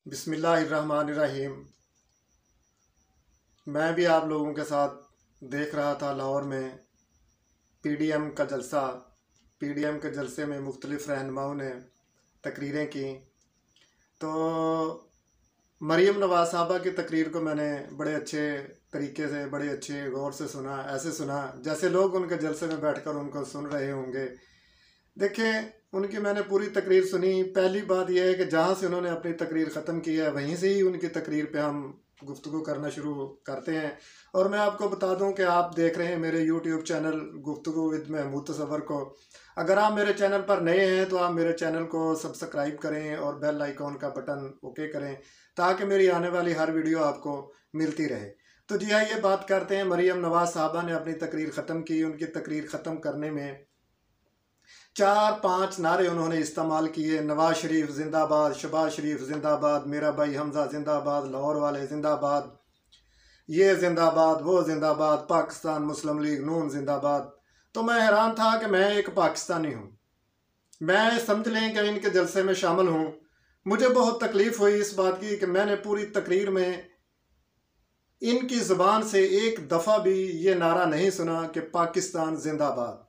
बिस्मिल्लाहिर्रहमानिर्रहीम। मैं भी आप लोगों के साथ देख रहा था लाहौर में पीडीएम का जलसा। पीडीएम के जलसे में मुख्तलिफ़ रहनुमाओं ने तकरीरें की। तो मरीम नवाज़ साहबा की तकरीर को मैंने बड़े अच्छे तरीके से, बड़े अच्छे गौर से सुना। ऐसे सुना जैसे लोग उनके जलसे में बैठकर उनको सुन रहे होंगे। देखें, उनकी मैंने पूरी तकरीर सुनी। पहली बात यह है कि जहाँ से उन्होंने अपनी तकरीर ख़त्म की है वहीं से ही उनकी तकरीर पे हम गुफ्तगू करना शुरू करते हैं। और मैं आपको बता दूं कि आप देख रहे हैं मेरे यूट्यूब चैनल गुफ्तगू विद महमूद तसव्वुर को। अगर आप मेरे चैनल पर नए हैं तो आप मेरे चैनल को सब्सक्राइब करें और बेल आइकॉन का बटन ओके करें ताकि मेरी आने वाली हर वीडियो आपको मिलती रहे। तो जी आइए बात करते हैं। मरीम नवाज़ साहबा ने अपनी तकरीर ख़त्म की। उनकी तकरीर ख़त्म करने में 4-5 नारे उन्होंने इस्तेमाल किए। नवाज शरीफ जिंदाबाद, शहबाज शरीफ जिंदाबाद, मेरा भाई हमजा जिंदाबाद, लाहौर वाले जिंदाबाद, ये जिंदाबाद, वो जिंदाबाद, पाकिस्तान मुस्लिम लीग नून जिंदाबाद। तो मैं हैरान था कि मैं एक पाकिस्तानी हूँ, मैं समझ लें कि इनके जलसे में शामिल हूँ। मुझे बहुत तकलीफ़ हुई इस बात की कि मैंने पूरी तकरीर में इनकी ज़ुबान से एक दफ़ा भी ये नारा नहीं सुना कि पाकिस्तान जिंदाबाद।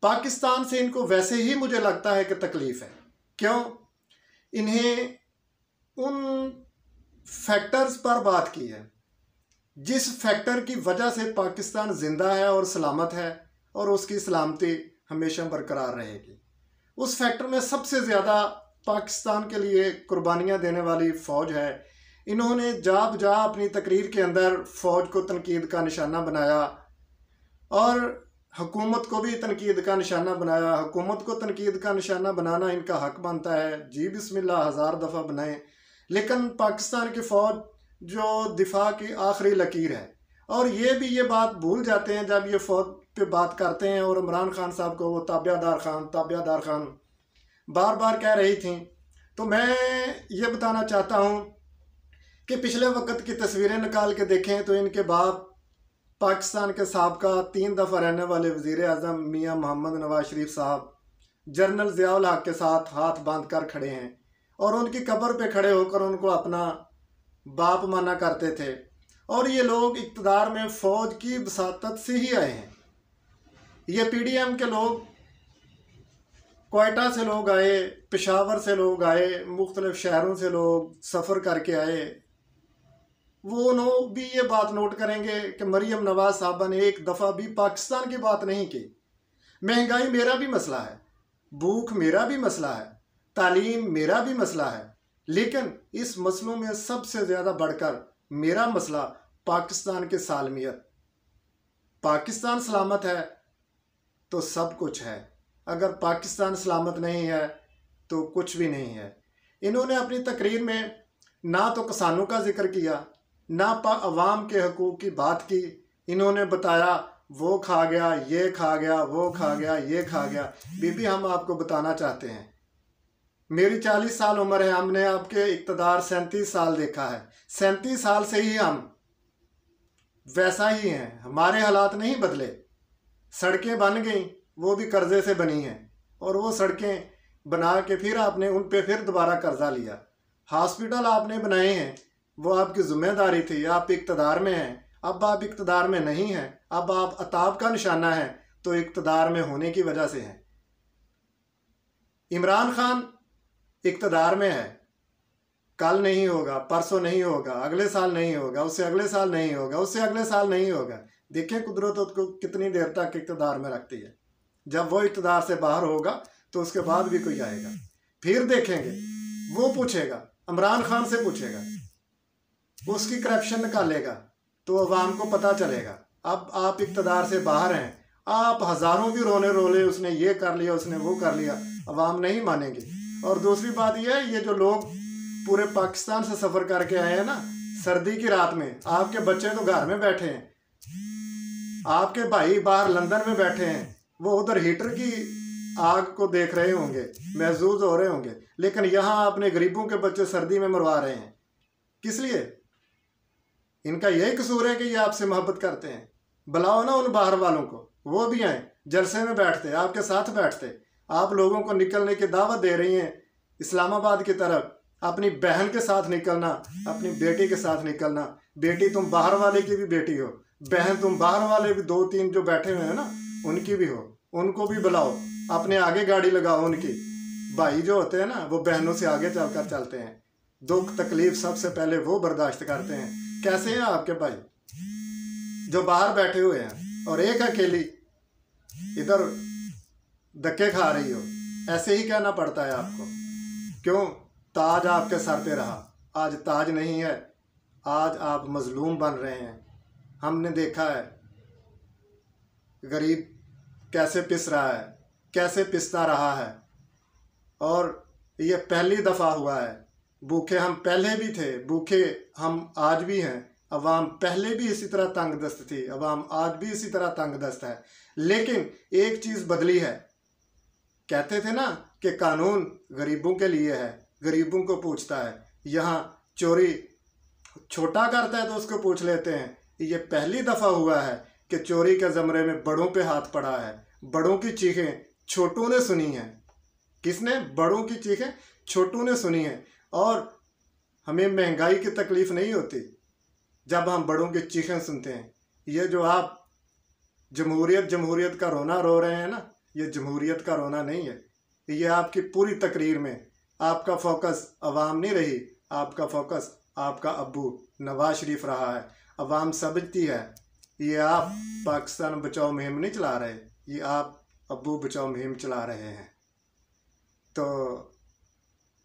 पाकिस्तान से इनको वैसे ही मुझे लगता है कि तकलीफ़ है। क्यों? इन्हें उन फैक्टर्स पर बात की है जिस फैक्टर की वजह से पाकिस्तान ज़िंदा है और सलामत है और उसकी सलामती हमेशा बरकरार रहेगी। उस फैक्टर में सबसे ज़्यादा पाकिस्तान के लिए कुर्बानियाँ देने वाली फ़ौज है। इन्होंने जा बजा अपनी तकरीर के अंदर फ़ौज को तनकीद का निशाना बनाया और हुकूमत को भी तनकीद का निशाना बनाया। हुकूमत को तनकीद का निशाना बनाना इनका हक बनता है, जी बिस्मिल्लाह, 1000 दफ़ा बनाएं। लेकिन पाकिस्तान की फ़ौज जो दिफा की आखिरी लकीर है, और ये भी ये बात भूल जाते हैं जब ये फ़ौज पे बात करते हैं। और इमरान खान साहब को वो ताबियादार खान बार बार कह रही थी। तो मैं ये बताना चाहता हूँ कि पिछले वक्त की तस्वीरें निकाल के देखें तो इनके बाप पाकिस्तान के साबका 3 दफ़ा रहने वाले वज़ीर आज़म मियाँ मोहम्मद नवाज शरीफ साहब जनरल ज़िया-उल हक़ के साथ हाथ बांध कर खड़े हैं और उनकी कब्र पे खड़े होकर उनको अपना बाप माना करते थे। और ये लोग इक़्तिदार में फ़ौज की वसातत से ही आए हैं। ये पीडीएम के लोग, क्वेटा से लोग आए, पेशावर से लोग आए, मुख्तलिफ़ शहरों से लोग सफ़र करके आए। वो लोग भी ये बात नोट करेंगे कि मरीम नवाज़ साहबा ने एक दफ़ा भी पाकिस्तान की बात नहीं की। महंगाई मेरा भी मसला है, भूख मेरा भी मसला है, तालीम मेरा भी मसला है, लेकिन इस मसलों में सबसे ज़्यादा बढ़कर मेरा मसला पाकिस्तान की सालमियत। पाकिस्तान सलामत है तो सब कुछ है, अगर पाकिस्तान सलामत नहीं है तो कुछ भी नहीं है। इन्होंने अपनी तकरीर में ना तो किसानों का जिक्र किया, ना अवाम के हकूक़ की बात की। इन्होंने बताया वो खा गया, ये खा गया, वो खा गया, ये खा गया। बीबी, हम आपको बताना चाहते हैं, मेरी 40 साल उम्र है, हमने आपके इक़्तिदार 37 साल देखा है। 37 साल से ही हम वैसा ही हैं, हमारे हालात नहीं बदले। सड़कें बन गई, वो भी कर्ज़े से बनी हैं, और वो सड़कें बना के फिर आपने उन पे फिर दोबारा कर्जा लिया। हॉस्पिटल आपने बनाए हैं, वो आपकी ज़िम्मेदारी थी, आप इक़्तिदार में हैं। अब आप इक़्तिदार में नहीं हैं, अब आप अताब का निशाना है तो इक़्तिदार में होने की वजह से हैं। इमरान खान इक़्तिदार में है, कल नहीं होगा, परसों नहीं होगा, अगले साल नहीं होगा, उससे अगले साल नहीं होगा, उससे अगले साल नहीं होगा। देखें कुदरत उसको कितनी देर तक इक़्तिदार में रखती है। जब वो इक़्तिदार से बाहर होगा तो उसके बाद भी कोई आएगा, फिर देखेंगे, वो पूछेगा, इमरान खान से पूछेगा, उसकी करप्शन निकालेगा तो अवाम को पता चलेगा। अब आप इक़्तिदार से बाहर हैं, आप हज़ारों भी रोले उसने ये कर लिया, उसने वो कर लिया, अवाम नहीं मानेंगे। और दूसरी बात यह है, ये जो लोग पूरे पाकिस्तान से सफ़र करके आए हैं ना, सर्दी की रात में, आपके बच्चे तो घर में बैठे हैं, आपके भाई बाहर लंदन में बैठे हैं, वो उधर हीटर की आग को देख रहे होंगे, महसूस हो रहे होंगे, लेकिन यहाँ अपने गरीबों के बच्चे सर्दी में मरवा रहे हैं। किस लिए? इनका यही कसूर है कि ये आपसे मोहब्बत करते हैं। बुलाओ ना उन बाहर वालों को, वो भी आए, जलसे में बैठते, आपके साथ बैठते। आप लोगों को निकलने की दावत दे रही हैं इस्लामाबाद की तरफ, अपनी बहन के साथ निकलना, अपनी बेटी के साथ निकलना। बेटी तुम बाहर वाले की भी बेटी हो, बहन तुम बाहर वाले भी 2-3 जो बैठे हुए हैं ना उनकी भी हो, उनको भी बुलाओ, अपने आगे गाड़ी लगाओ उनकी। भाई जो होते हैं ना वो बहनों से आगे चलकर चलते हैं, दुख तकलीफ सबसे पहले वो बर्दाश्त करते हैं। कैसे हैं आपके भाई जो बाहर बैठे हुए हैं और एक अकेली इधर धक्के खा रही हो? ऐसे ही कहना पड़ता है आपको। क्यों? ताज आपके सर पे रहा, आज ताज नहीं है, आज आप मजलूम बन रहे हैं। हमने देखा है गरीब कैसे पिस रहा है, कैसे पिसता रहा है, और ये पहली दफ़ा हुआ है। भूखे हम पहले भी थे, भूखे हम आज भी हैं। अवाम पहले भी इसी तरह तंग दस्त थी, अवाम आज भी इसी तरह तंग दस्त है। लेकिन एक चीज़ बदली है। कहते थे ना कि कानून गरीबों के लिए है, गरीबों को पूछता है। यहाँ चोरी छोटा करता है तो उसको पूछ लेते हैं। ये पहली दफ़ा हुआ है कि चोरी के ज़मरे में बड़ों पे हाथ पड़ा है। बड़ों की चीखें छोटों ने सुनी हैं। किसने? बड़ों की चीखें छोटों ने सुनी हैं। और हमें महंगाई की तकलीफ़ नहीं होती जब हम बड़ों की चीखें सुनते हैं। ये जो आप जमहूरियत का रोना रो रहे हैं ना, ये जमहूरियत का रोना नहीं है। ये आपकी पूरी तकरीर में आपका फोकस अवाम नहीं रही, आपका फोकस आपका अब्बू नवाज शरीफ रहा है। अवाम समझती है ये आप पाकिस्तान बचाओ मुहिम नहीं चला रहे, ये आप अब्बू बचाओ मुहिम चला रहे हैं। तो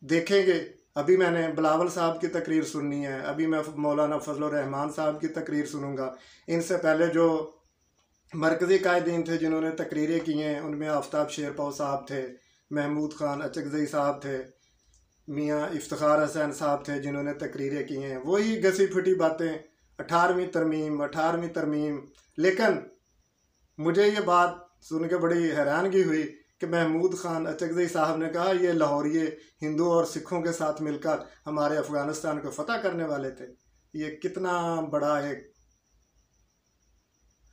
देखेंगे, अभी मैंने बिलावल साहब की तकरीर सुननी है, अभी मैं मौलाना फजल रहमान साहब की तकरीर सुनूंगा। इनसे पहले जो मरकज़ी कायदीन थे जिन्होंने तकरीरें की हैं, उनमें आफ्ताब शेरपाव साहब थे, महमूद ख़ान अचकज़ई साहब थे, मियाँ इफ्तिखार हसैन साहब थे जिन्होंने तकरीरें की हैं। वही घसी फिटी बातें, 18वीं तरमीम। लेकिन मुझे ये बात सुन के बड़ी हैरानगी हुई कि महमूद ख़ान अचकज़ई साहब ने कहा ये लाहौरिये हिंदू और सिखों के साथ मिलकर हमारे अफ़गानिस्तान को फ़तह करने वाले थे। ये कितना बड़ा एक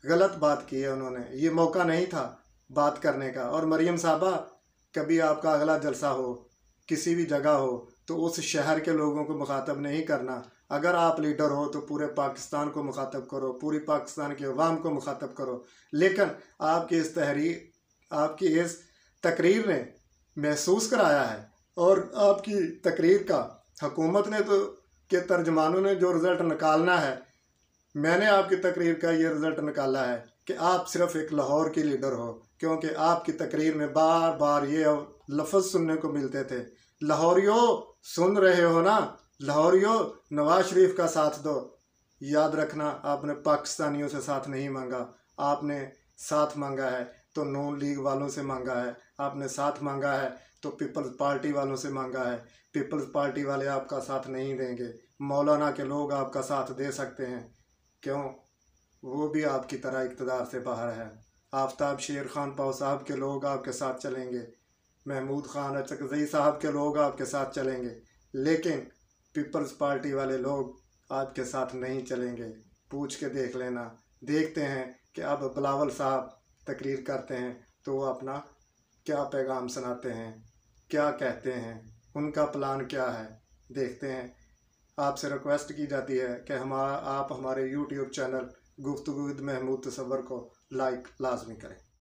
गलत बात की है उन्होंने। ये मौका नहीं था बात करने का। और मरियम साहबा, कभी आपका अगला जलसा हो किसी भी जगह हो तो उस शहर के लोगों को मुखातब नहीं करना। अगर आप लीडर हो तो पूरे पाकिस्तान को मुखातब करो, पूरी पाकिस्तान के अवाम को मुखातब करो। लेकिन आपकी इस तकरीर ने महसूस कराया है, और आपकी तकरीर का हुकूमत ने तो के तर्जमानों ने जो रिज़ल्ट निकालना है, मैंने आपकी तकरीर का ये रिज़ल्ट निकाला है कि आप सिर्फ़ एक लाहौर के लीडर हो। क्योंकि आपकी तकरीर में बार बार ये लफ्ज़ सुनने को मिलते थे, लाहौरियों सुन रहे हो ना, लाहौरियों नवाज शरीफ का साथ दो। याद रखना, आपने पाकिस्तानियों से साथ नहीं मांगा, आपने साथ मांगा है तो नून लीग वालों से मांगा है, आपने साथ मांगा है तो पीपल्स पार्टी वालों से मांगा है। पीपल्स पार्टी वाले आपका साथ नहीं देंगे, मौलाना के लोग आपका साथ दे सकते हैं। क्यों? वो भी आपकी तरह इक़्तिदार से बाहर है। आफ्ताब शेर खान पाव साहब के लोग आपके साथ चलेंगे, महमूद ख़ान अचकज़ई साहब के लोग आपके साथ चलेंगे, लेकिन पीपल्स पार्टी वाले लोग आपके साथ नहीं चलेंगे। पूछ के देख लेना। देखते हैं कि अब बिलावल साहब तकरीर करते हैं तो वो अपना क्या पैगाम सुनाते हैं, क्या कहते हैं, उनका प्लान क्या है। देखते हैं। आपसे रिक्वेस्ट की जाती है कि आप हमारे YouTube चैनल गुफ्तगू विद महमूद तसव्वुर को लाइक लाजमी करें।